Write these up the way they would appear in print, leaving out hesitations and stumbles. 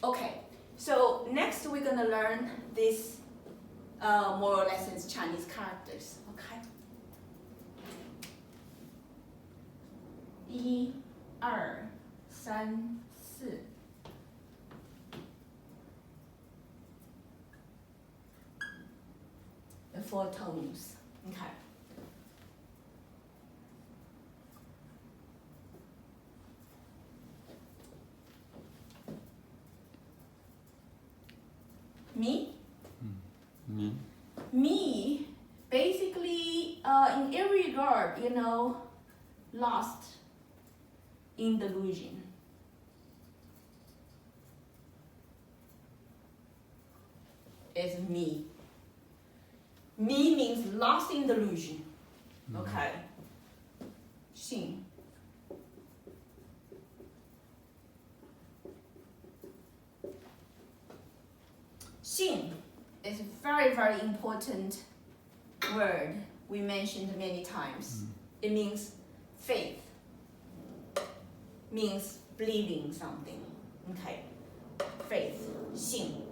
Okay, so next we're gonna learn this moral lessons Chinese characters. Okay. 1、2、3、4。The 4 tones. Okay. Me? Me. Me, basically, in every regard, lost in delusion. Is me. Me means lost in delusion. Okay. 信. Xin is a very, very important word we mentioned many times. It means faith, means believing something. Okay, faith, 信.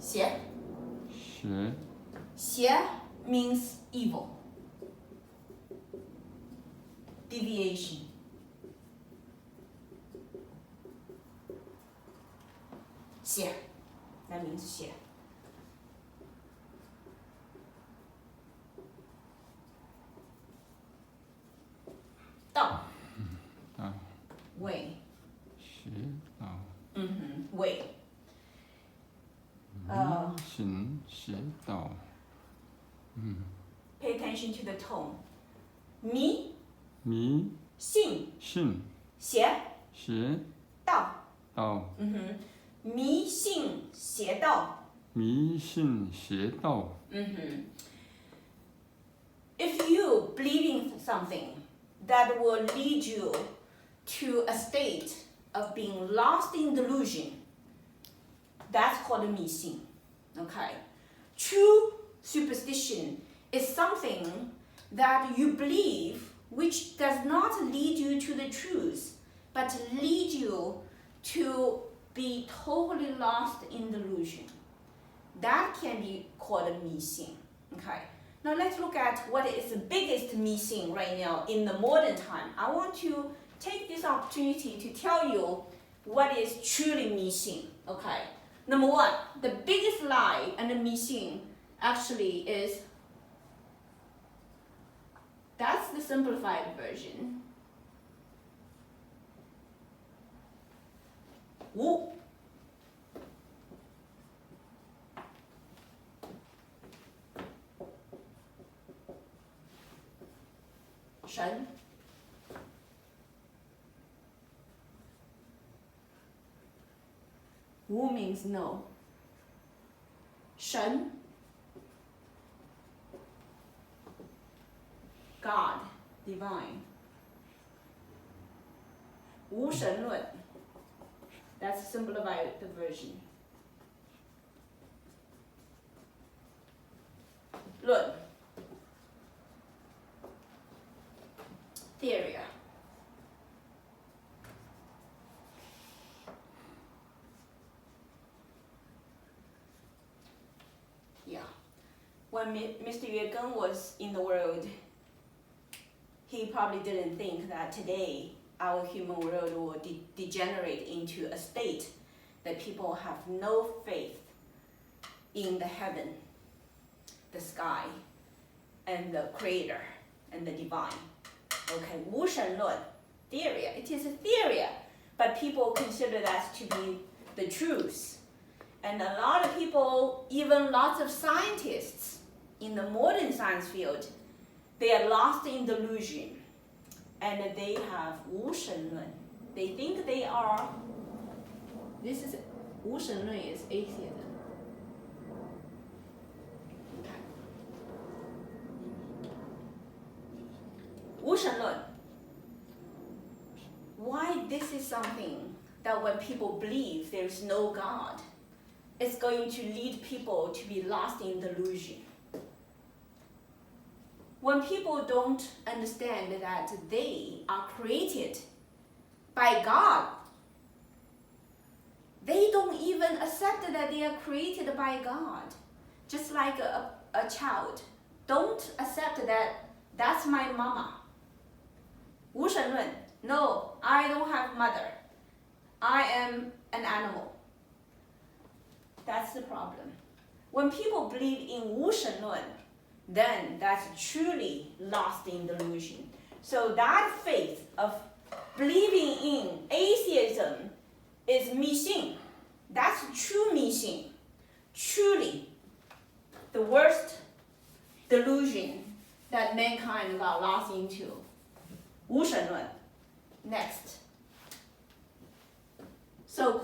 Xie. 邪 Xie means evil, deviation. Xie, that means 邪. Dao. 道 Way. 邪道 Way. 迷信邪道 Pay attention to the tone. 迷 迷 信 信 邪 邪 道. 道 迷信邪道. 迷信邪道 If you believe in something that will lead you to a state of being lost in delusion, that's called 迷信. Okay? True superstition is something that you believe which does not lead you to the truth, but lead you to be totally lost in delusion. That can be called 迷信. Okay? Now let's look at what is the biggest 迷信 right now in the modern time. I want to take this opportunity to tell you what is truly 迷信. Okay? Number one, the biggest lie and the 迷信 actually is, that's the simplified version. 无 神 Wu means no. 神 God, divine. 无神论 That's simplified the version. 论 Theory. Yeah. When Mr. Yue Geng was in the world, he probably didn't think that today our human world will degenerate into a state that people have no faith in the heaven, the sky, and the creator, and the divine. Okay, 无神论 theory. It is a theory, but people consider that to be the truth. And a lot of people, even lots of scientists in the modern science field, they are lost in delusion. And they have 无神论. They think they are, this is, 无神论 is atheism. Okay. 无神论. Why this is something that when people believe there is no God, it's going to lead people to be lost in delusion. when people don't understand that they are created by God, they don't even accept that they are created by God. Just like a child, don't accept that that's my mama. 无神论, no, I don't have mother. I am an animal. That's the problem. When people believe in 无神论, then that's truly lost in delusion. So that faith of believing in atheism is 迷信. That's true 迷信. Truly, the worst delusion that mankind got lost into. 无神论. Next. So